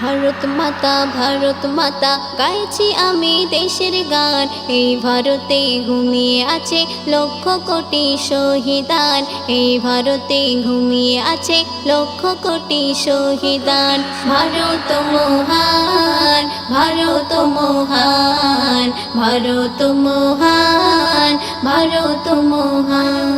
ভারত মাতা গাইছি আমি দেশের গান। এই ভারতে ঘুমিয়ে আছে লক্ষ কোটি শহীদান। এই ভারতে ঘুমিয়ে আছে লক্ষ কোটি শহীদান। ভারত মহান, ভারত মহান, ভারত মহান, ভারত মহান।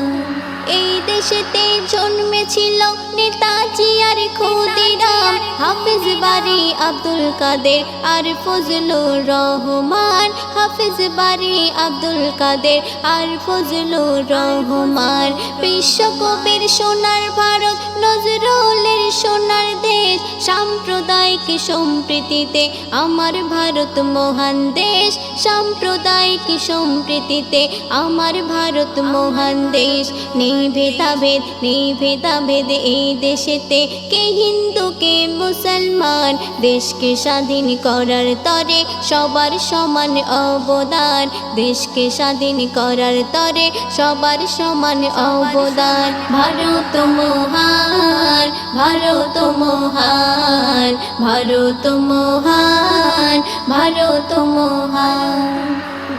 এই দেশেতে জন্মেছিল নেতাজি আর ক্ষুদিরাম, হাফিজ বারি আব্দুল কাদের আর ফজলুর রহমান। হাফিজ বারি আব্দুল কাদের আর ফজলুর রহমান। বিশ্বকবির সোনার ভারত, নজরুলের সোনার দেশ। সাম্প্রদায়িক সম্প্রীতিতে আমার ভারত মহান দেশ। সাম্প্রদায়িক সম্প্রীতিতে আমার ভারত মহান দেশ। নেই ভেদাভেদ, নেই ভেদাভেদ এই দেশেতে, কে হিন্দু কে মুসলমান। দেশকে স্বাধীন করার তরে সবার সমান অবদান। দেশকে স্বাধীন করার তরে সবার সমান অবদান। ভারত মহান, ভারত মহান, ভারত মহান, ভারত মহান।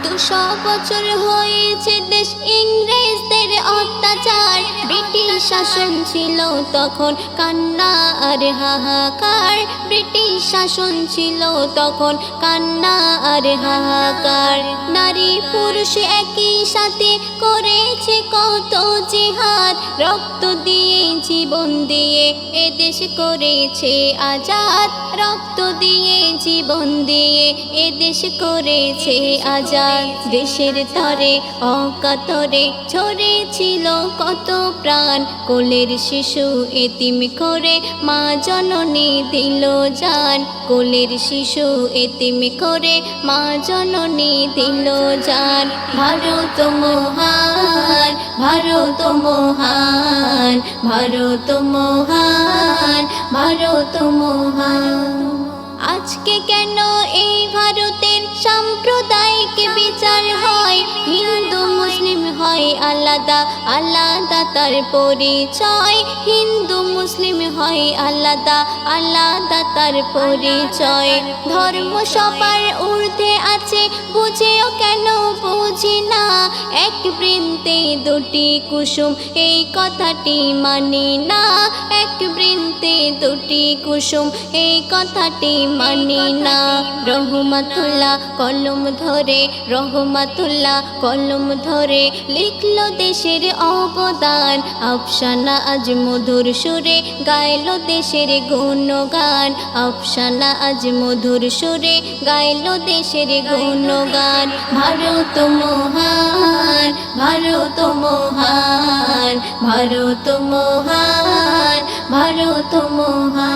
200 বছর হয়েছে দেশ ইংরেজদের অত্যাচার। ব্রিটিশ শাসন ছিল তখন কান্না আর হাহাকার। ব্রিটিশ শাসন ছিল তখন কান্না আর হাহাকার। নারী পুরুষ একই সাথে করেছে কত জিহাদ। রক্ত দিয়ে জীবন দিয়ে এ দেশ করেছে আজাদ। রক্ত দিয়ে জীবন দিয়ে এ দেশ করেছে আজাদ। দেশের তরে অকাতরে ঝরেছিল কত প্রাণ। কোলের শিশু এতিম করে মা জননী দিল জান। কোলের শিশু এতিম করে মা জননী দিল জান। ভারত মহান, ভারত মহান, ভারত মহান, ভারত মহান। আজকে কেন এই ভারতের সাম্প্রদায়িক বিচার হয়? হিন্দু মুসলিম হয় আলাদা, আলাদা তার পরিচয়। হিন্দু মুসলিম হয় আলাদা, আলাদা তার পরিচয়। ধর্ম সবার ঊর্ধ্বে আছে বুঝেও কেন বুঝি না। এক বৃন্তে দুটি কুসুম এই কথাটি মানি না। এক বৃন্তে দুটি কুসুম এই কথাটি মানি না। রহমাতুল্লাহ কলম ধরে, রহমাতুল্লাহ কলম ধরে লিখলো দেশের অবদান। আফসানা আজ মধুর সুরে গাইলো দেশের গুণগান। আফসানা আজ মধুর সুরে গাইলো দেশের গুণগান। ভারত মহান, ভারত মহান, ভারত মহান, ভারত মহান।